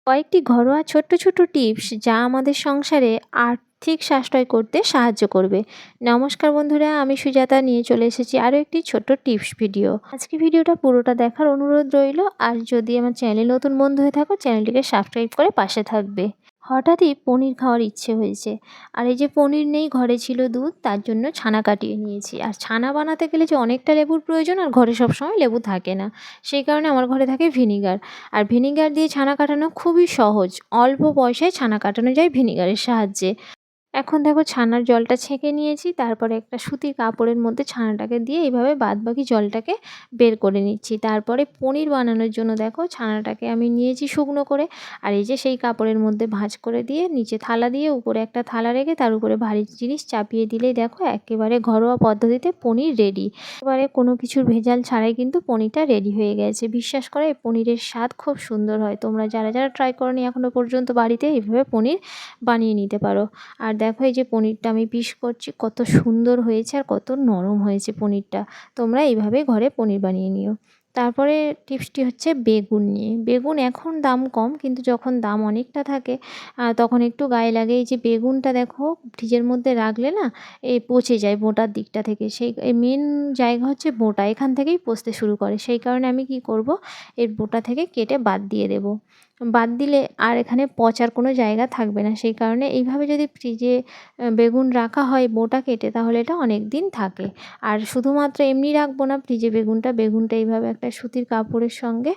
কয়েকটি ঘরোয়া ছোট্ট ছোট্ট টিপস যা আমাদের সংসারে আর্থিক সাশ্রয় করতে সাহায্য করবে। নমস্কার বন্ধুরা, আমি সুজাতা নিয়ে চলে এসেছি আরও একটি ছোট্ট টিপস ভিডিও। আজকে ভিডিওটা পুরোটা দেখার অনুরোধ রইল। আর যদি আমার চ্যানেলে নতুন বন্ধু হয়ে থাকো, চ্যানেলটিকে সাবস্ক্রাইব করে পাশে থাকবে। হঠাৎই পনির খাওয়ার ইচ্ছে হয়েছে, আর এই যে পনির নেই, ঘরে ছিল দুধ, তার জন্য ছানা কাটিয়ে নিয়েছি। আর ছানা বানাতে গেলে যে অনেকটা লেবুর প্রয়োজন, আর ঘরে সবসময় লেবু থাকে না, সেই কারণে আমার ঘরে থাকে ভিনিগার। আর ভিনিগার দিয়ে ছানা কাটানো খুবই সহজ, অল্প পয়সায় ছানা কাটানো যায় ভিনিগারের সাহায্যে। এখন দেখো ছানার জলটা ছেঁকে নিয়েছি, তারপরে একটা সুতির কাপড়ের মধ্যে ছানাটাকে দিয়ে এইভাবে বাদবাকি জলটাকে বের করে নিচ্ছি। তারপরে পনির বানানোর জন্য দেখো ছানাটাকে আমি নিয়েছি শুকনো করে, আর এই যে সেই কাপড়ের মধ্যে ভাঁজ করে দিয়ে নিচে থালা দিয়ে উপরে একটা থালা রেখে তার উপরে ভারী জিনিস চাপিয়ে দিলেই দেখো একেবারে ঘরোয়া পদ্ধতিতে পনির রেডি। এবারে কোনো কিছুর ভেজাল ছাড়াই কিন্তু পনিরটা রেডি হয়ে গেছে। বিশ্বাস করে এই পনিরের স্বাদ খুব সুন্দর হয়। তোমরা যারা যারা ট্রাই করোনি এখনও পর্যন্ত, বাড়িতে এইভাবে পনির বানিয়ে নিতে পারো। আর দেখো এই যে পনিরটা আমি পিস করছি, কত সুন্দর হয়েছে আর কত নরম হয়েছে পনিরটা। তোমরা এইভাবে ঘরে পনির বানিয়ে নিও। তারপরে টিপসটি হচ্ছে বেগুন নিয়ে। বেগুন এখন দাম কম, কিন্তু যখন দাম অনেকটা থাকে তখন একটু গায়ে লাগে। এই যে বেগুনটা দেখো ফ্রিজের মধ্যে রাখলে না পচে যায় বোঁটার দিকটা থেকে। সেই মেন জায়গা হচ্ছে বোঁটা, এখান থেকেই পচতে শুরু করে। সেই কারণে আমি কি করব, এর বোঁটা থেকে কেটে বাদ দিয়ে দেবো। বাদ দিলে আর এখানে পচার কোনো জায়গা থাকবে না। সেই কারণে এইভাবে যদি ফ্রিজে বেগুন রাখা হয় বোঁটা কেটে, তাহলে এটা অনেক দিন থাকে। আর শুধুমাত্র এমনি রাখবো না ফ্রিজে বেগুনটা এইভাবে একটা সুতির কাপড়ের সঙ্গে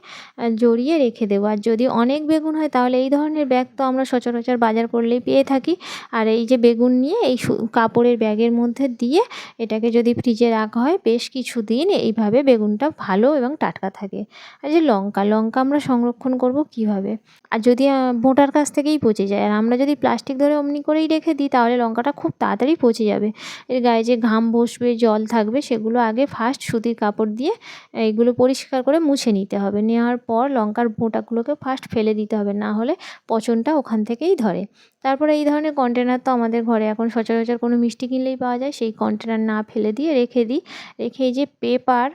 জড়িয়ে রেখে দেবো। আর যদি অনেক বেগুন হয় তাহলে এই ধরনের ব্যাগ তো আমরা সচরাচর বাজার করলেই পেয়ে থাকি। আর এই যে বেগুন নিয়ে এই কাপড়ের ব্যাগের মধ্যে দিয়ে এটাকে যদি ফ্রিজে রাখা হয় বেশ কিছুদিন, এইভাবে বেগুনটা ভালো এবং টাটকা থাকে। আর যে লঙ্কা আমরা সংরক্ষণ করব কিভাবে? আর যদি বোঁটার কাছ থেকেই পচে যায়, আর আমরা যদি প্লাস্টিক ধরে অমনি করেই রেখে দিই, তাহলে লঙ্কাটা খুব তাড়াতাড়ি পচে যাবে। এর গায়ে যে ঘাম বসবে, জল থাকবে, সেগুলো আগে ফার্স্ট সুতির কাপড় দিয়ে এইগুলো পরিষ্কার করে মুছে নিতে হবে। নেওয়ার পর লঙ্কার বোঁটাগুলোকে ফার্স্ট ফেলে দিতে হবে, না হলে পচনটা ওখান থেকেই ধরে। তারপরে এই ধরনের কন্টেনার তো আমাদের ঘরে এখন সচরাচর কোনো মিষ্টি কিনলেই পাওয়া যায়। সেই কন্টেনার না ফেলে দিয়ে রেখে দিই। রেখে এই যে পেপার,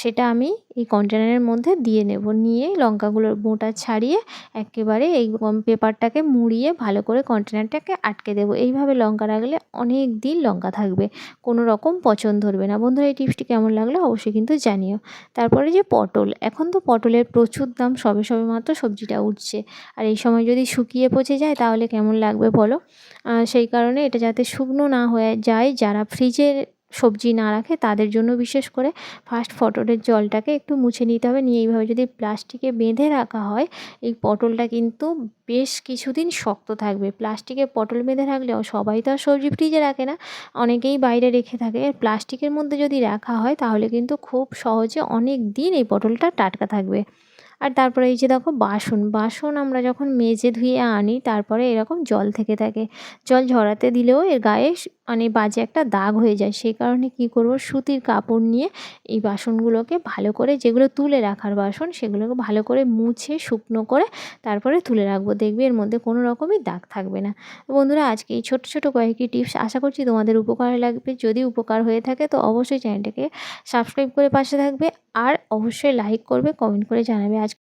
সেটা আমি এই কন্টেনারের মধ্যে দিয়ে নেব। নিয়ে লঙ্কাগুলোর বোঁটা ছাড়িয়ে একেবারে এই পেপারটাকে মুড়িয়ে ভালো করে কন্টেনারটাকে আটকে দেবো। এইভাবে লঙ্কা রাখলে অনেক দিন লঙ্কা থাকবে, কোনো রকম পচন ধরবে না। বন্ধুরা, এই টিপসটি কেমন লাগলো অবশ্যই কিন্তু জানিও। তারপরে যে পটল, এখন তো পটলের প্রচুর দাম, সবে সবে মাত্র সবজিটা উঠছে। আর এই সময় যদি শুকিয়ে পচে যায় তাহলে কেমন লাগবে বলো? সেই কারণে এটা যাতে শুকনো না হয়ে যায়, যারা ফ্রিজের সবজি না রাখে তাদের জন্য বিশেষ করে ফার্স্ট পটলের জলটাকে একটু মুছে নিতে হবে। নিয়ে এইভাবে যদি প্লাস্টিকে বেঁধে রাখা হয়, এই পটলটা কিন্তু বেশ কিছুদিন শক্ত থাকবে। প্লাস্টিকে পটল বেঁধে রাখলেও সবাই তো আর সবজি ফ্রিজে রাখে না, অনেকেই বাইরে রেখে থাকে। প্লাস্টিকের মধ্যে যদি রাখা হয় তাহলে কিন্তু খুব সহজে অনেক দিন এই পটলটা টাটকা থাকবে। আর তারপরে এই যে দেখো বাসন আমরা যখন মেজে ধুয়ে আনি, তারপরে এরকম জল থেকে থাকে। জল ঝরাতে দিলেও এর গায়ে মানে বাজে একটা দাগ হয়ে যায়। সেই কারণে কি করব, সুতির কাপড় নিয়ে এই বাসনগুলোকে ভালো করে, যেগুলো তুলে রাখার বাসন, সেগুলোকে ভালো করে মুছে শুকনো করে তারপরে তুলে রাখবো। দেখবে এর মধ্যে কোনো রকমই দাগ থাকবে না। তো বন্ধুরা, আজকে এই ছোট ছোট কয়েকটি টিপস আশা করছি তোমাদের উপকারে লাগবে। যদি উপকার হয়ে থাকে তো অবশ্যই চ্যানেলটাকে সাবস্ক্রাইব করে পাশে থাকবে, আর অবশ্যই লাইক করবে, কমেন্ট করে জানাবে। আজ